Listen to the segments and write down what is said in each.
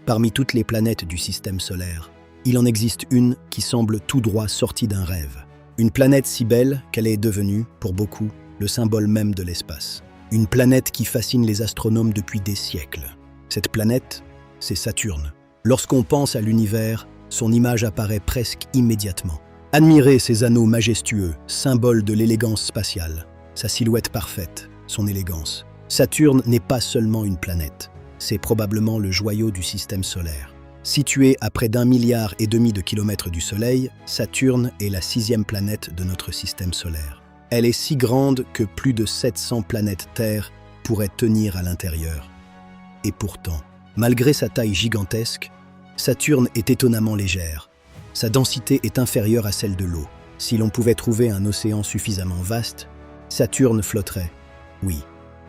Parmi toutes les planètes du système solaire, il en existe une qui semble tout droit sortie d'un rêve. Une planète si belle qu'elle est devenue, pour beaucoup, le symbole même de l'espace. Une planète qui fascine les astronomes depuis des siècles. Cette planète, c'est Saturne. Lorsqu'on pense à l'univers, son image apparaît presque immédiatement. Admirez ses anneaux majestueux, symbole de l'élégance spatiale. Sa silhouette parfaite, son élégance. Saturne n'est pas seulement une planète. C'est probablement le joyau du système solaire. Située à près d'1,5 milliard de kilomètres du Soleil, Saturne est la 6e planète de notre système solaire. Elle est si grande que plus de 700 planètes Terre pourraient tenir à l'intérieur. Et pourtant, malgré sa taille gigantesque, Saturne est étonnamment légère. Sa densité est inférieure à celle de l'eau. Si l'on pouvait trouver un océan suffisamment vaste, Saturne flotterait. Oui,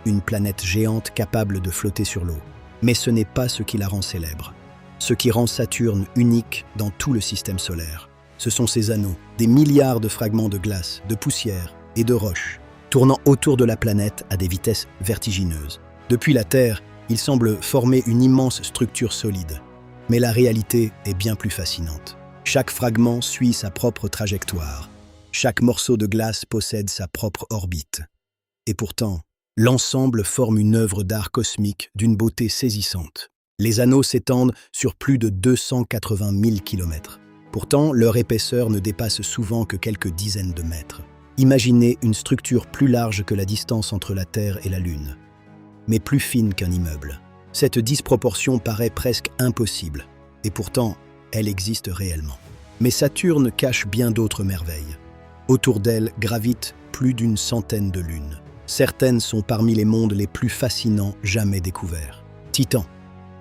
une planète géante capable de flotter sur l'eau. Mais ce n'est pas ce qui la rend célèbre. Ce qui rend Saturne unique dans tout le système solaire, ce sont ses anneaux, des milliards de fragments de glace, de poussière et de roches, tournant autour de la planète à des vitesses vertigineuses. Depuis la Terre, il semble former une immense structure solide. Mais la réalité est bien plus fascinante. Chaque fragment suit sa propre trajectoire. Chaque morceau de glace possède sa propre orbite. Et pourtant, l'ensemble forme une œuvre d'art cosmique d'une beauté saisissante. Les anneaux s'étendent sur plus de 280 000 kilomètres. Pourtant, leur épaisseur ne dépasse souvent que quelques dizaines de mètres. Imaginez une structure plus large que la distance entre la Terre et la Lune, mais plus fine qu'un immeuble. Cette disproportion paraît presque impossible, et pourtant, elle existe réellement. Mais Saturne cache bien d'autres merveilles. Autour d'elle gravitent plus d'une centaine de lunes. Certaines sont parmi les mondes les plus fascinants jamais découverts. Titan,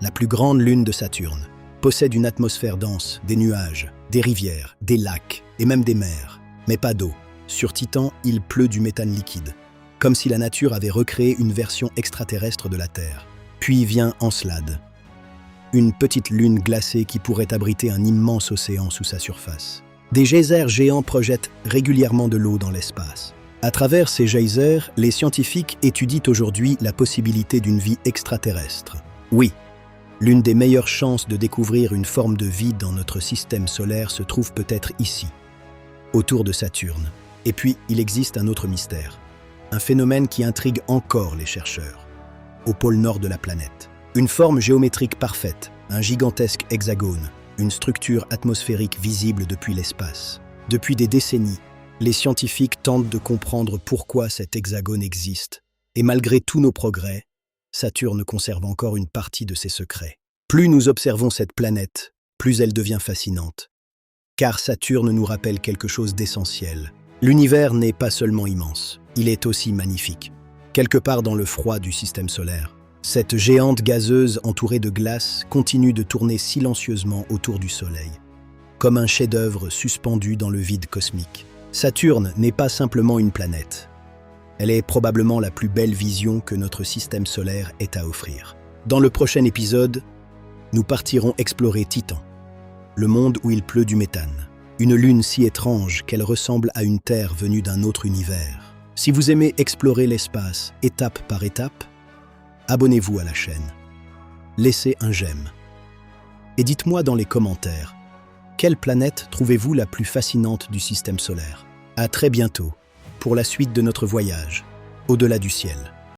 la plus grande lune de Saturne, possède une atmosphère dense, des nuages, des rivières, des lacs et même des mers. Mais pas d'eau. Sur Titan, il pleut du méthane liquide, comme si la nature avait recréé une version extraterrestre de la Terre. Puis vient Encelade, une petite lune glacée qui pourrait abriter un immense océan sous sa surface. Des geysers géants projettent régulièrement de l'eau dans l'espace. À travers ces geysers, les scientifiques étudient aujourd'hui la possibilité d'une vie extraterrestre. Oui, l'une des meilleures chances de découvrir une forme de vie dans notre système solaire se trouve peut-être ici, autour de Saturne. Et puis, il existe un autre mystère, un phénomène qui intrigue encore les chercheurs. Au pôle nord de la planète, une forme géométrique parfaite, un gigantesque hexagone, une structure atmosphérique visible depuis l'espace. Depuis des décennies, les scientifiques tentent de comprendre pourquoi cet hexagone existe. Et malgré tous nos progrès, Saturne conserve encore une partie de ses secrets. Plus nous observons cette planète, plus elle devient fascinante. Car Saturne nous rappelle quelque chose d'essentiel. L'univers n'est pas seulement immense, il est aussi magnifique. Quelque part dans le froid du système solaire, cette géante gazeuse entourée de glace continue de tourner silencieusement autour du Soleil, comme un chef-d'œuvre suspendu dans le vide cosmique. Saturne n'est pas simplement une planète. Elle est probablement la plus belle vision que notre système solaire ait à offrir. Dans le prochain épisode, nous partirons explorer Titan, le monde où il pleut du méthane. Une lune si étrange qu'elle ressemble à une Terre venue d'un autre univers. Si vous aimez explorer l'espace étape par étape, abonnez-vous à la chaîne. Laissez un j'aime. Et dites-moi dans les commentaires, quelle planète trouvez-vous la plus fascinante du système solaire? À très bientôt pour la suite de notre voyage au-delà du ciel.